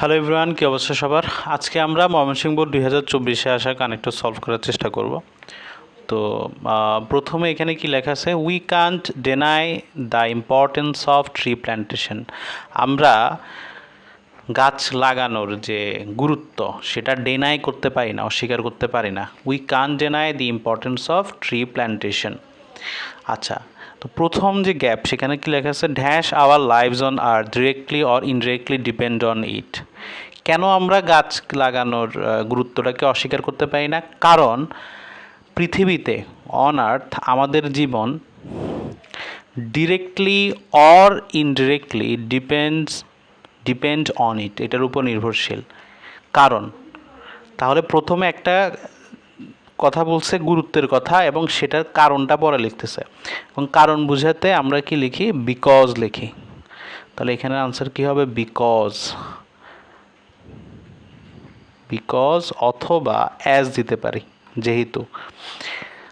Hello everyone, কী অবস্থা সবার? আজকে আমরা ময়মনসিংহ বোর্ড 2024-এ আসা কানেক্টর সলভ করার চেষ্টা করব। তো প্রথমে এখানে কি লেখা আছে, we can't deny the importance of tree plantation. আমরা গাছ লাগানোর যে গুরুত্ব সেটা ডেনাই করতে পারি না, অস্বীকার করতে পারি না। We can't deny the importance of tree plantation. আচ্ছা, তো প্রথম যে গ্যাপ সেখানে কি লেখা আছে, dash our lives on are directly or indirectly depend on it. কেন আমরা গাছ লাগানোর গুরুত্বটাকে অস্বীকার করতে পারি না? কারণ পৃথিবীতে অন আর্থ আমাদের জীবন directly or indirectly depend on it, এটার উপর নির্ভরশীল। কারণ তাহলে প্রথমে একটা কথা বলছে গুরুত্বের কথা এবং সেটার কারণটা পরে লিখতেছে, এবং কারণ বুঝাতে আমরা কি লিখি, বিকজ লিখি। তাহলে এখানে আনসার কি হবে, বিকজ অথবা অ্যাজ দিতে পারি যেহেতু।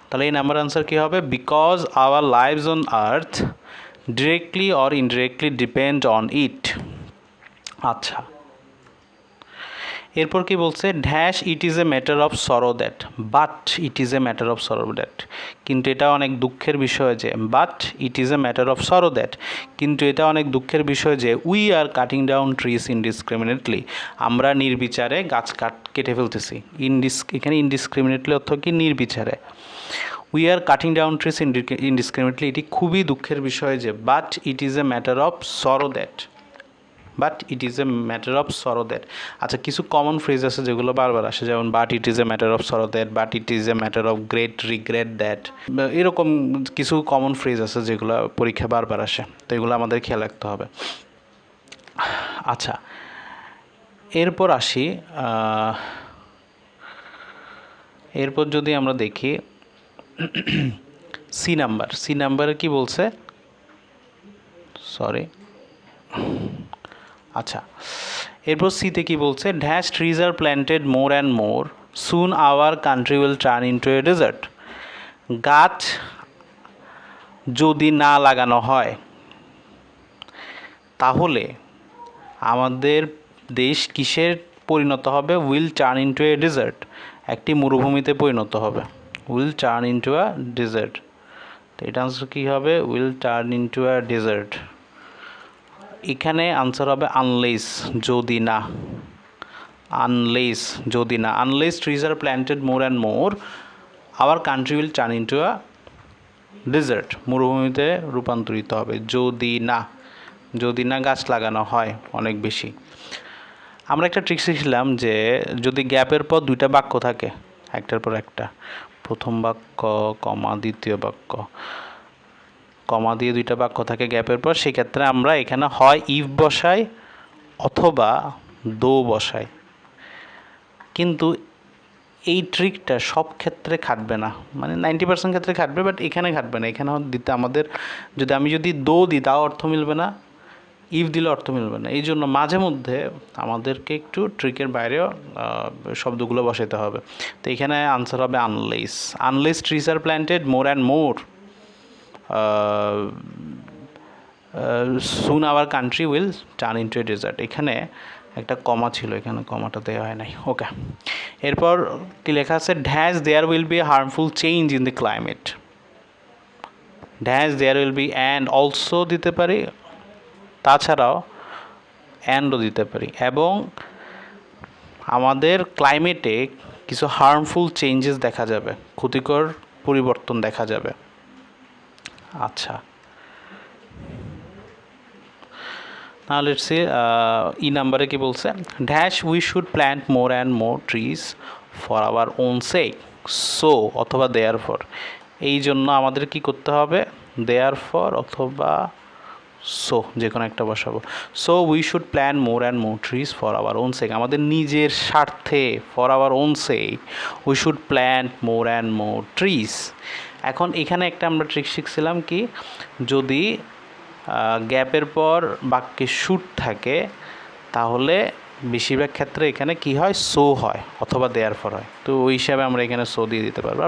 তাহলে এই নাম্বার আনসার কি হবে, because our lives on earth directly or indirectly depend on ইট। আচ্ছা, এরপর কি বলছে, dash it is a matter of sorrow that, but it is a matter of sorrow that. কিন্তু এটা অনেক দুঃখের বিষয় যে, but it is a matter of sorrow that, কিন্তু এটা অনেক দুঃখের বিষয় যে we are cutting down trees indiscriminately, আমরা নির্বিচারে গাছ কেটে ফেলতেছি। এখানে ইনডিসক্রিমিনেটলি অর্থ কি, নির্বিচারে। We are cutting down trees indiscriminately, এটি খুবই দুঃখের বিষয় যে, but it is a matter of sorrow that, but it is a matter of sorrow that. আচ্ছা, কিছু কমন ফ্রেজ আছে যেগুলো বারবার আসে, যেমন but it is a matter of sorrow that, but it is a matter of great regret that. এরকম কিছু common phrase আছে যেগুলো পরীক্ষা বারবার আসে, তো এগুলো আমাদের খেয়াল রাখতে হবে। আচ্ছা, এরপর আসি, এরপর যদি আমরা দেখি সি নাম্বারে কি বলছে, আচ্ছা, এরপর সিতে কি বলছে, dash trees are planted more and more, soon hour country will turn into a dessert. গাছ যদি না লাগানো হয় তাহলে আমাদের দেশ কিসের পরিণত হবে, will turn into a desert, একটি মরুভূমিতে পরিণত হবে। Will turn into a desert, তো এটা আনসার কী হবে, will turn into a desert. এখানে আনসার হবে আনলেস, যদি না, unless trees are planted more and more, our country will turn into a desert, মরুভূমিতে রূপান্তরিত হবে যদি না গাছ লাগানো হয় অনেক বেশি। আমরা একটা ট্রিক শিখলাম যে যদি গ্যাপের পর দুইটা বাক্য থাকে, একটার পর একটা, প্রথম বাক্য কমা দ্বিতীয় বাক্য, কমা দিয়ে দুইটা বাক্য থাকে গ্যাপের পর, সেক্ষেত্রে আমরা এখানে হয় ইফ বসাই অথবা দো বসাই। কিন্তু এই ট্রিকটা সব ক্ষেত্রে খাটবে না, মানে 90% ক্ষেত্রে খাটবে, বাট এখানে খাটবে না। এখানে দিতে আমাদের, আমি যদি দো দিই তাও অর্থ মিলবে না, ইফ দিলে অর্থ মিলবে না। এই জন্য মাঝে মধ্যে আমাদেরকে একটু ট্রিকের বাইরেও শব্দগুলো বসাতে হবে। তো এখানে আনসার হবে unless trees are planted more and more, soon hour country will turn into a dessert. এখানে একটা কমা ছিল, এখানে কমাটা দেওয়া হয় নাই। ওকে, এরপর কি লেখা আছে, dash there will be harmful change in the climate, dash there will be and also দিতে পারি, তাছাড়াও অ্যান্ডও দিতে পারি, এবং আমাদের ক্লাইমেটে কিছু হার্মফুল চেঞ্জেস দেখা যাবে, ক্ষতিকর পরিবর্তন দেখা যাবে। আচ্ছা, now let's say ই নাম্বারে কি বলছে, dash we should plant more and more trees for our own sake, so অথবা দেয়ার ফর, এই জন্য আমাদের কি করতে হবে, দেয়ার ফর অথবা সো, যে কোনো একটা বসাবো। So we should plan more and more trees for our own sake, আমাদের নিজের স্বার্থে, for our own sake we should plan more and more trees. এখন এখানে একটা আমরা ট্রিক শিখছিলাম কি, যদি গ্যাপের পর বাক্যে শুড থাকে তাহলে বেশিরভাগ ক্ষেত্রে এখানে কি হয়, সো হয় অথবা দেয়ার ফর হয়, তো ওই হিসাবে আমরা এখানে সো দিয়ে দিতে পারবো।